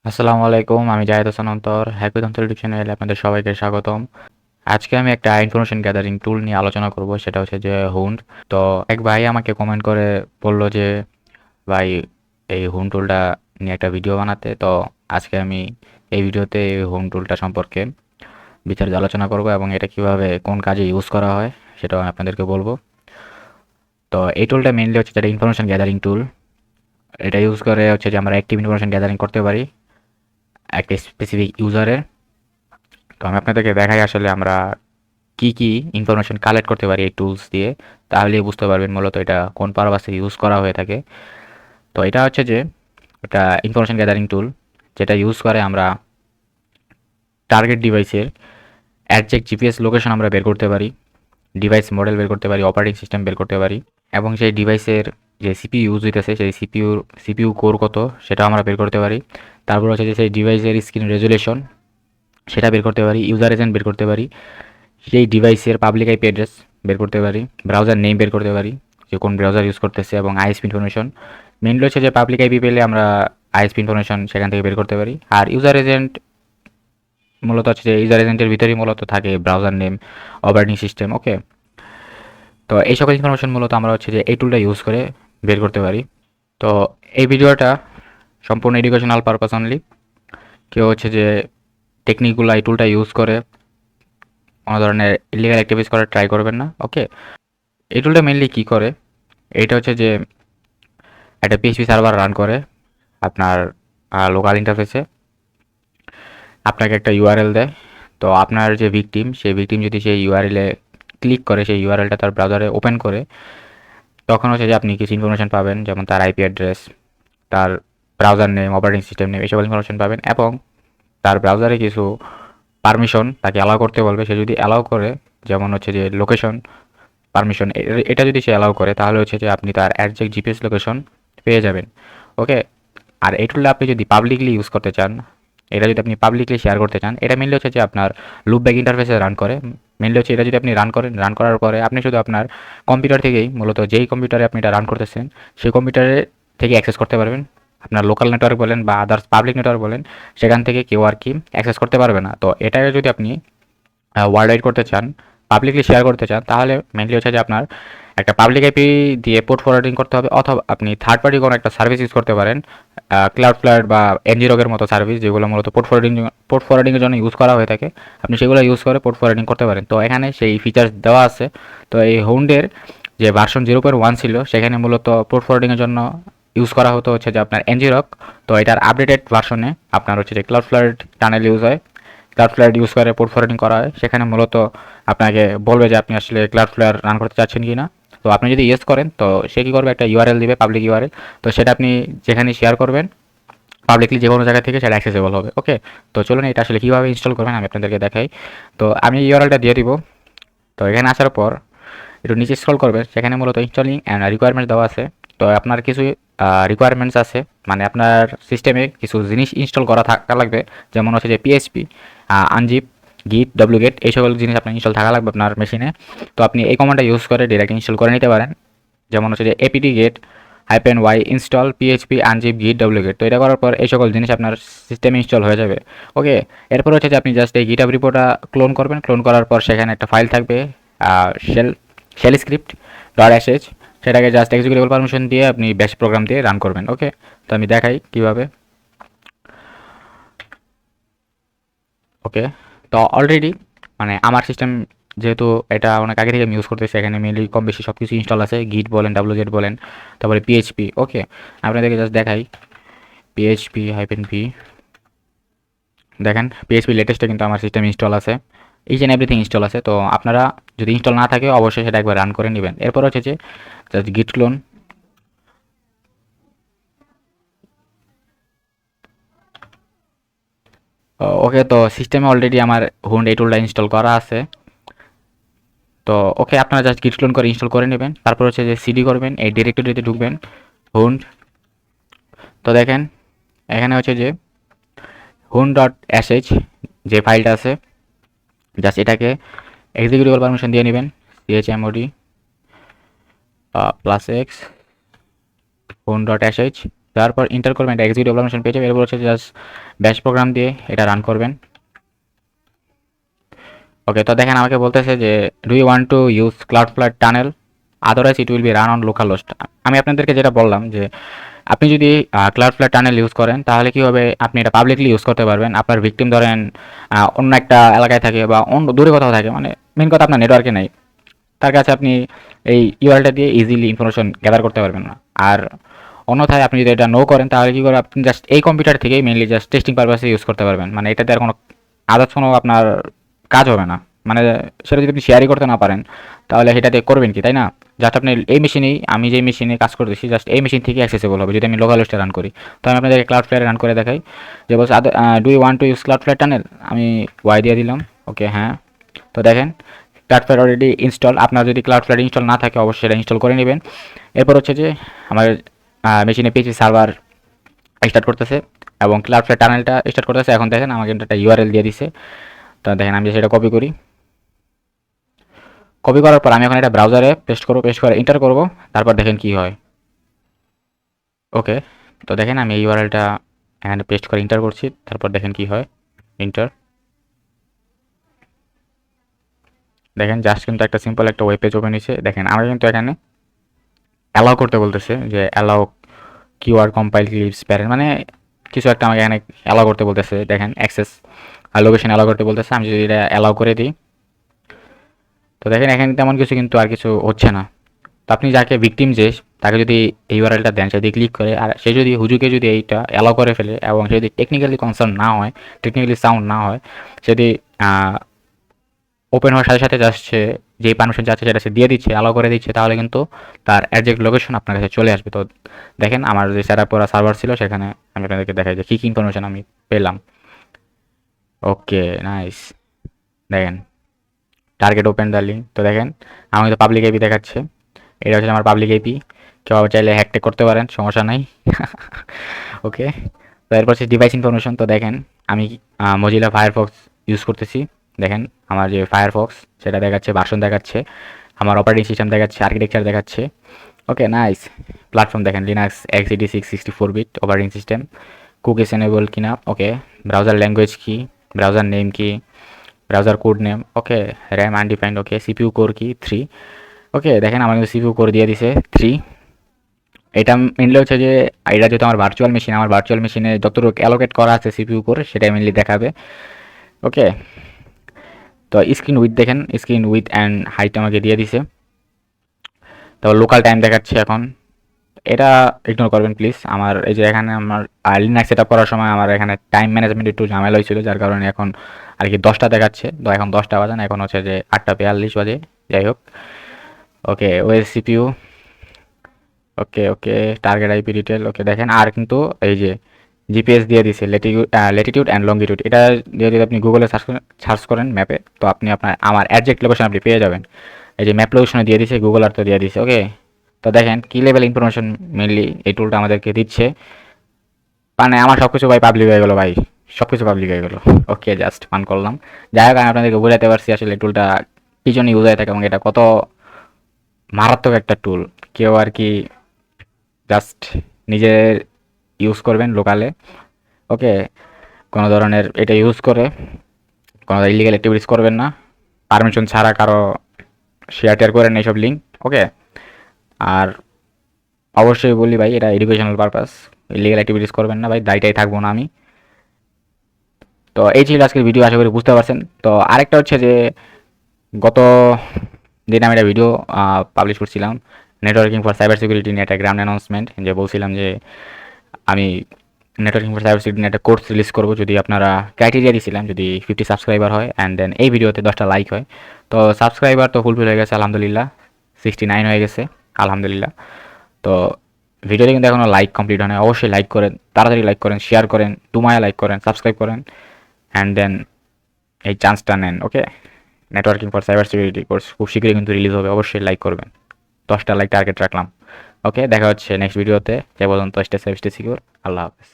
আসসালামু আলাইকুম। আমি জাহেদ হাসান অন্তর। হ্যাকাথন ইউটিউব চ্যানেলে আপনাদের সবাইকে স্বাগতম। আজকে আমি একটা ইনফরমেশন গ্যাদারিং টুল নিয়ে আলোচনা করব, সেটা হচ্ছে যে হুন্ড। তো এক ভাই আমাকে কমেন্ট করে বলল যে ভাই এই হুন্ড টুলটা নিয়ে একটা ভিডিও বানাতে। তো আজকে আমি এই ভিডিওতে এই হুন্ড টুলটা সম্পর্কে বিস্তারিত আলোচনা করব এবং এটা কিভাবে কোন কাজে ইউজ করা হয় সেটাও আমি আপনাদেরকে বলবো। তো এই টুলটা মেইনলি হচ্ছে যেটা ইনফরমেশন গ্যাদারিং টুল। এটা ইউজ করে হচ্ছে যে আমরা অ্যাক্টিভ ইনফরমেশন গ্যাদারিং করতে পারি একটা স্পেসিফিক ইউজারের। তো আমি আপনাদেরকে দেখাই আসলে আমরা কি কি ইনফরমেশন কালেক্ট করতে পারি এই টুলস দিয়ে। তাহলেই বুঝতে পারবেন মূলত এটা কোন পারপাসে ইউজ করা হয়ে থাকে। তো এটা হচ্ছে যে একটা ইনফরমেশন গ্যাদারিং টুল, যেটা ইউজ করে আমরা টার্গেট ডিভাইসের অ্যাডজেক্ট জিপিএস লোকেশন আমরা বের করতে পারি, ডিভাইস মডেল বের করতে পারি, অপারেটিং সিস্টেম বের করতে পারি, এবং সেই ডিভাইসের যে সিপিইউ ইউজ হইতেছে সেই সিপিইউ কোর কত সেটা আমরা বের করতে পারি। তারপর হচ্ছে যে সেই ডিভাইসের স্ক্রিন রেজুলেশন সেটা বের করতে পারি, ইউজার এজেন্ট বের করতে পারি, সেই ডিভাইসের পাবলিক আইপি অ্যাড্রেস বের করতে পারি, ব্রাউজার নেম বের করতে পারি যে কোন ব্রাউজার ইউজ করতেছে, এবং আইএসপি ইনফরমেশন। মেইনলি হচ্ছে যে পাবলিক আইপি পেলে আমরা আইএসপি ইনফরমেশন সেখান থেকে বের করতে পারি। আর ইউজার এজেন্ট মূলত হচ্ছে যে ইউজার এজেন্টের ভিতরেই মূলত থাকে ব্রাউজার নেম, অপারেটিং সিস্টেম। ওকে, তো এই সকল ইনফরমেশন মূলত আমরা হচ্ছে যে এই টুলটা ইউজ করে বের করতে পারি। তো এই ভিডিওটা সম্পূর্ণ এডুকেশনাল পারপাস অনলি। কেউ হচ্ছে যে টেকনিকগুলো এই টুলটা ইউজ করে কোনো ধরনের ইলিগাল অ্যাক্টিভিটিস করার ট্রাই করবেন না। ওকে, এই টুলটা মেনলি কী করে, এইটা হচ্ছে যে একটা পিএইচপি সার্ভার রান করে আপনার লোকাল ইন্টারফেসে, আপনাকে একটা ইউআরএল দেয়। তো আপনার যে ভিকটিম, সেই ভিকটিম যদি সেই ইউআরএলে ক্লিক করে, সেই ইউআরএলটা তার ব্রাউজারে ওপেন করে, তখন হচ্ছে যে আপনি কিছু ইনফরমেশন পাবেন, যেমন তার আইপি অ্যাড্রেস, তার browser name, operating system name, এই সকল ইনফরমেশন পাবেন। এবং তার ব্রাউজারে কিছু পারমিশন তাকে অ্যালাউ করতে বলবে। সে যদি অ্যালাউ করে, যেমন হচ্ছে যে লোকেশন পারমিশন, এটা যদি সে অ্যালাউ করে, তাহলে হচ্ছে যে আপনি তার অ্যাডজেক্ট জিপিএস লোকেশন পেয়ে যাবেন। ওকে, আর এই টুলটা আপনি যদি পাবলিকলি ইউজ করতে চান, এটা যদি আপনি পাবলিকলি শেয়ার করতে চান, এটা মেনলি হচ্ছে যে আপনার লুপব্যাক ইন্টারফেসে রান করে। মেনলি হচ্ছে এটা যদি আপনি রান করেন, রান করার পরে আপনি শুধু আপনার কম্পিউটার থেকেই, মূলত যেই কম্পিউটারে আপনি এটা রান করতেছেন সেই কম্পিউটারে থেকে অ্যাক্সেস করতে পারবেন। আপনার লোকাল নেটওয়ার্ক বলেন বা আদার্স পাবলিক নেটওয়ার্ক বলেন, সেখান থেকে কেউ আর কি অ্যাক্সেস করতে পারবে না। তো এটাকে যদি আপনি ওয়ার্ল্ড ওয়াইড করতে চান, পাবলিকলি শেয়ার করতে চান, তাহলে মেনলি হচ্ছে যে আপনার একটা পাবলিক আইপি দিয়ে পোর্ট ফরওয়ার্ডিং করতে হবে, অথবা আপনি থার্ড পার্টি কোনো একটা সার্ভিস ইউজ করতে পারেন, ক্লাউডফ্লায়ার বা এনজিরকের মতো সার্ভিস, যেগুলো মূলত পোর্ট ফরওয়ার্ডিংয়ের জন্য ইউজ করা হয়ে থাকে। আপনি সেগুলো ইউজ করে পোর্ট ফরওয়ার্ডিং করতে পারেন। তো এখানে সেই ফিচার্স দেওয়া আছে। তো এই হোন্ডের যে ভার্সন 0.1 ছিল, সেখানে মূলত পোর্ট ফরওয়ার্ডিংয়ের জন্য ইউজ করা হতো হচ্ছে যে আপনার এনজিরক। তো এটার আপডেটেড ভার্সনে আপনার হচ্ছে যে ক্লাউডফ্লায়ার টানেল ইউজ হয়, ক্লাউডফ্লায়ার ইউজ করে পোর্ট ফরওয়ার্ডিং করা হয়। সেখানে মূলত আপনাকে বলবে যে আপনি আসলে ক্লাউডফ্লায়ার রান করতে চাচ্ছেন কি না। তো আপনি যদি ইয়েস করেন, তো সে কী করবে, একটা ইউআরএল দিবে, পাবলিক ইউআরএল। তো সেটা আপনি যেখানে শেয়ার করবেন পাবলিকলি, যে কোনো জায়গা থেকে সেটা অ্যাক্সেসেবল হবে। ওকে, তো চলুন এটা আসলে কীভাবে ইনস্টল করবেন আমি আপনাদেরকে দেখাই। তো আমি ইউআরএলটা দিয়ে দিব। তো এখানে আসার পর একটু নিচে স্ক্রল করবেন, সেখানে মূলত ইনস্টলিং অ্যান্ড রিকোয়ারমেন্টস দেওয়া আছে। তো আপনার কিছু রিকোয়ারমেন্টস আছে, মানে আপনার সিস্টেমে কিছু জিনিস ইনস্টল করা থাকা লাগবে। যেমন হচ্ছে যে পিএইচপি, আনজিপ, গিট, ডব্লুগেট, এই সকল জিনিস আপনার ইনস্টল থাকা লাগবে আপনার মেশিনে। তো আপনি এই কমান্ডটা ইউজ করে ডিরেক্ট ইনস্টল করে নিতে পারেন। যেমন হচ্ছে যে APT get -y install PHP unzip git ডব্লুগেট। তো এটা করার পর এই সকল জিনিস আপনার সিস্টেমে ইনস্টল হয়ে যাবে। ওকে, এরপর হচ্ছে যে আপনি জাস্ট এই গিটহাব রিপোটা ক্লোন করবেন। ক্লোন করার পর সেখানে একটা ফাইল থাকবে, শেল শেল স্ক্রিপ্ট .sh, সেটাকে জাস্ট এক্সিকিউটেবল পারমিশন দিয়ে আপনি ব্যাশ প্রোগ্রাম দিয়ে রান করবেন। ওকে, তো আমি দেখাই কিভাবে। ওকে, তো অলরেডি মানে আমার সিস্টেম, যেহেতু এটা অনেক আগে থেকে আমি ইউজ করতেছি, এখানে মেনলি কম বেশি সব কিছু ইনস্টল আছে, গিট বলেন, ডাব্লুজেড বলেন, তারপরে পিএইচপি। ওকে, আপনাদেরকে জাস্ট দেখাই PHP-p, দেখেন পিএইচপি লেটেস্টে কিন্তু আমার সিস্টেম ইনস্টল আছে, ইচ অ্যান্ড এভরিথিং ইনস্টল আছে। তো আপনারা যদি ইনস্টল না থাকে অবশ্যই সেটা একবার রান করে নেবেন। এরপর হচ্ছে যে জাস্ট গিট ক্লোন। ওকে, তো সিস্টেমে অলরেডি আমার হুন্ড এই টুলটা ইনস্টল করা আছে। তো ওকে, আপনারা জাস্ট গিট ক্লোন করে ইনস্টল করে নেবেন। তারপর হচ্ছে যে সিডি করবেন, এই ডিরেক্টরিতে ঢুকবেন, হুন্ড। তো দেখেন এখানে হচ্ছে যে hun.sh যে ফাইলটা আছে, জাস্ট এটাকে এক্সিকিউটেবল পারমিশন দিয়ে নেবেন, chmod +x hun.sh। তারপর ইন্টার করবেন, এটা এক্সিকিউট ডেভেলপমেন্ট পেয়ে যাবে। এরপর হচ্ছে জাস্ট ব্যাশ প্রোগ্রাম দিয়ে এটা রান করবেন। ওকে, তো দেখেন আমাকে বলতেছে যে do you want to use Cloudflare tunnel, otherwise it will be run on local host. আমি আপনাদেরকে যেটা বললাম যে আপনি যদি ক্লাউডফ্লারে টানেল ইউজ করেন তাহলে কি হবে, আপনি এটা পাবলিকলি ইউজ করতে পারবেন। আপনার ভিকটিম ধরেন অন্য একটা এলাকায় থাকে বা অন্য দূরে কোথাও থাকে, মানে মেন কথা আপনার নেটওয়ার্কে নেই, তার কাছে আপনি এই ইউআরএলটা দিয়ে ইজিলি ইনফরমেশন গ্যাদার করতে পারবেন না। আর অন্যথায় আপনি যদি এটা নো করেন তাহলে কী করে, আপনি জাস্ট এই কম্পিউটার থেকেই মেনলি জাস্ট টেস্টিং পারপাসে ইউজ করতে পারবেন। মানে এটাতে আর কোনো আদার্স কোনো আপনার কাজ হবে না। মানে সেটা যদি আপনি শেয়ারই করতে না পারেন তাহলে সেটাতে করবেন কি, তাই না? জাস্ট আপনি এই মেশিনেই, আমি যে মেশিনে কাজ করতেছি জাস্ট এই মেশিন থেকে অ্যাক্সেসেবল হবে যদি আমি লোকাল হোস্টে রান করি। তো আমি আপনাদেরকে ক্লাউডফ্লারে রান করে দেখাই যে বলছে do you want to use Cloudflare tunnel, আমি ওয়াই দিয়ে দিলাম। ওকে, হ্যাঁ। তো দেখেন ক্লাউডফ্লারে অলরেডি ইনস্টল। আপনার যদি ক্লাউডফ্লারে ইনস্টল না থাকে অবশ্যই এটা ইনস্টল করে নেবেন। এরপর হচ্ছে যে আমার মেশিনে পিএইচপি সার্ভার স্টার্ট করতেছে এবং ক্লাউডফ্লারে টানেলটা স্টার্ট করতেছে। এখন দেখেন আমাকে একটা ইউআরএল দিয়ে দিছে। তো দেখেন আমি সেটা কপি করি, কপি করার পর আমি এখন এটা ব্রাউজারে পেস্ট করবো, পেস্ট করে এন্টার করবো, তারপর দেখেন কি হয়। ওকে, তো দেখেন আমি এই ইউআরএলটা এখানে পেস্ট করে এন্টার করছি, তারপর দেখেন কি হয়। এন্টার, দেখেন জাস্ট কিন্তু একটা সিম্পল একটা ওয়েব পেজ ওপেন হয়েছে। দেখেন আমাকে কিন্তু এখানে অ্যালাউ করতে বলতেছে যে allow keyword compile clips parent, মানে কিছু একটা আমাকে এখানে অ্যালাউ করতে বলতেছে। দেখেন অ্যাক্সেস আর লোকেশন অ্যালাউ করতে বলতেছে। আমি যদি এটা অ্যালাউ করে দিই তো দেখেন এখানে তেমন কিছু কিন্তু আর কিছু হচ্ছে না। তো আপনি যাকে ভিকটিম যে তাকে যদি এই ইউআরএলটা দেন, সে যদি ক্লিক করে আর সে যদি হুজুকে যদি এইটা অ্যালাউ করে ফেলে এবং সে যদি টেকনিক্যালি কনসার্ন না হয়, টেকনিক্যালি সাউন্ড না হয়, যদি ওপেন হওয়ার সাথে সাথে জাস্ট সে যেই পারমিশন চাচ্ছে সেটা সে দিয়ে দিচ্ছে, অ্যালাউ করে দিচ্ছে, তাহলে কিন্তু তার অ্যাডজেক্ট লোকেশন আপনার কাছে চলে আসবে। তো দেখেন আমার যে সেট আপ করা সার্ভার ছিল সেখানে আমি আপনাদেরকে দেখাই যে কী কী ইনফরমেশন আমি পেলাম। ওকে, নাইস। দেখেন টার্গেট ওপেন দ্য লিঙ্ক। তো দেখেন আমাকে তো পাবলিক এপি দেখাচ্ছে, এটা হচ্ছে আমার পাবলিক এপি। কেউ আবার চাইলে হ্যাকট্যাক করতে পারেন, সমস্যা নাই। ওকে, তো এরপর হচ্ছে ডিভাইস ইনফরমেশন। তো দেখেন আমি মজিলা ফায়ারফক্স ইউজ করতেছি। দেখেন আমার যে ফায়ারফক্স সেটা দেখাচ্ছে, ভার্সন দেখাচ্ছে, আমার অপারেটিং সিস্টেম দেখাচ্ছে, আর্কিটেকচার দেখাচ্ছে। Okay, nice. প্ল্যাটফর্ম দেখেন Linux x86 64 bit operating system, cookies enable কিনা। ওকে, ব্রাউজার ল্যাঙ্গুয়েজ কি, ব্রাউজার নেম কি, browser code name. Okay, RAM undefined. Okay, CPU core কি 3। ওকে, দেখেন আমার কিন্তু সিপিইউ কোর দিয়ে দিছে 3। এটা মেনলি হচ্ছে যে এটা যেহেতু আমার ভার্চুয়াল মেশিন, আমার ভার্চুয়াল মেশিনে যতটুকু অ্যালোকেট করা আছে সিপিইউ কোর সেটাই মেনলি দেখাবে। ওকে, তো স্ক্রিন উইথ দেখেন, স্ক্রিন উইথ অ্যান্ড হাইট আমাকে দিয়ে দিছে। তো লোকাল টাইম দেখাচ্ছে এখন, এটা ইগনোর করবেন প্লিজ। আমার এই যে এখানে আমার লিনাক্স সেট আপ করার সময় আমার এখানে টাইম ম্যানেজমেন্ট একটু ঝামেলা হয়েছিল, যার কারণে এখন আর কি 10টা দেখাচ্ছে। তো এখন 10টা বাজে না, এখন হচ্ছে যে 8টা 42 বাজে, যাই হোক। ওকে, ওএস সিপিইউ। ওকে ওকে, টার্গেট আইপি ডিটেল। ওকে, দেখেন আর কিন্তু এই যে জিপিএস দিয়ে দিছে, ল্যাটিটিউড অ্যান্ড লঙ্গিটিউড। এটা দিয়ে যদি আপনি গুগলে সার্চ করেন ম্যাপে, তো আপনি আপনার আমার অ্যাডজেক্ট লোকেশন আপনি পেয়ে যাবেন। এই যে ম্যাপ লোকেশনে দিয়ে দিছে, গুগল আর্থে দিয়ে দিছে। ওকে, তো দেখেন কি লেভেল ইনফরমেশন মেনলি এই টুলটা আমাদেরকে দিচ্ছে। মানে আমার সব কিছু ভাই পাবলিক হয়ে গেলো ভাই, সব কিছু পাবলিক হয়ে গেলো। ওকে, জাস্ট ফান করলাম। যাই হোক, আমি আপনাদেরকে বোঝাতে পারছি আসলে এই টুলটা কী জন্য ইউজ হয়ে থাকে এবং এটা কত মারাত্মক একটা টুল। কেউ আর কি জাস্ট নিজের ইউজ করবেন লোকালে। ওকে, কোনো ধরনের এটা ইউজ করে কোনো ইলিগাল অ্যাক্টিভিটিস করবেন না, পারমিশন ছাড়া কারো শেয়ার টেয়ার করেন এইসব লিঙ্ক। ওকে, আর অবশ্যই বলি ভাই এটা এডুকেশনাল পারপাস, ইলিগাল অ্যাক্টিভিটিস করবেন না ভাই, দায়টাই থাকবো না আমি। তো এই ছিল আজকের ভিডিও, আশা করি বুঝতে পারছেন। তো আরেকটা হচ্ছে যে গত দিন আমি একটা ভিডিও পাবলিশ করছিলাম নেটওয়ার্কিং ফর সাইবার সিকিউরিটি নিয়ে, একটা গ্রাউন্ড অ্যানাউন্সমেন্ট, যে বলছিলাম যে আমি নেটওয়ার্কিং ফর সাইবার সিকিউরিটি নিয়ে একটা কোর্স রিলিজ করবো যদি আপনারা ক্রাইটেরিয়া দিয়েছিলাম, যদি 50 সাবস্ক্রাইবার হয় অ্যান্ড দেন এই ভিডিওতে 10টা লাইক হয়। তো সাবস্ক্রাইবার তো ফুলফিল হয়ে গেছে আলহামদুলিল্লাহ, 69 হয়ে গেছে আলহামদুলিল্লাহ। তো ভিডিওতে কিন্তু এখনও লাইক কমপ্লিট হয় না, অবশ্যই লাইক করেন, তাড়াতাড়ি লাইক করেন, শেয়ার করেন, দুমায়া লাইক করেন, সাবস্ক্রাইব করেন অ্যান্ড দেন এই চান্সটা নেন। Okay, networking for cyber security course খুব শীঘ্রই কিন্তু রিলিজ হবে, অবশ্যই লাইক করবেন। 10টা লাইক টার্গেট রাখলাম। ওকে, দেখা হচ্ছে নেক্সট ভিডিওতে। সে পর্যন্ত স্টে সেফ, স্টে সিকিউর। আল্লাহ হাফেজ।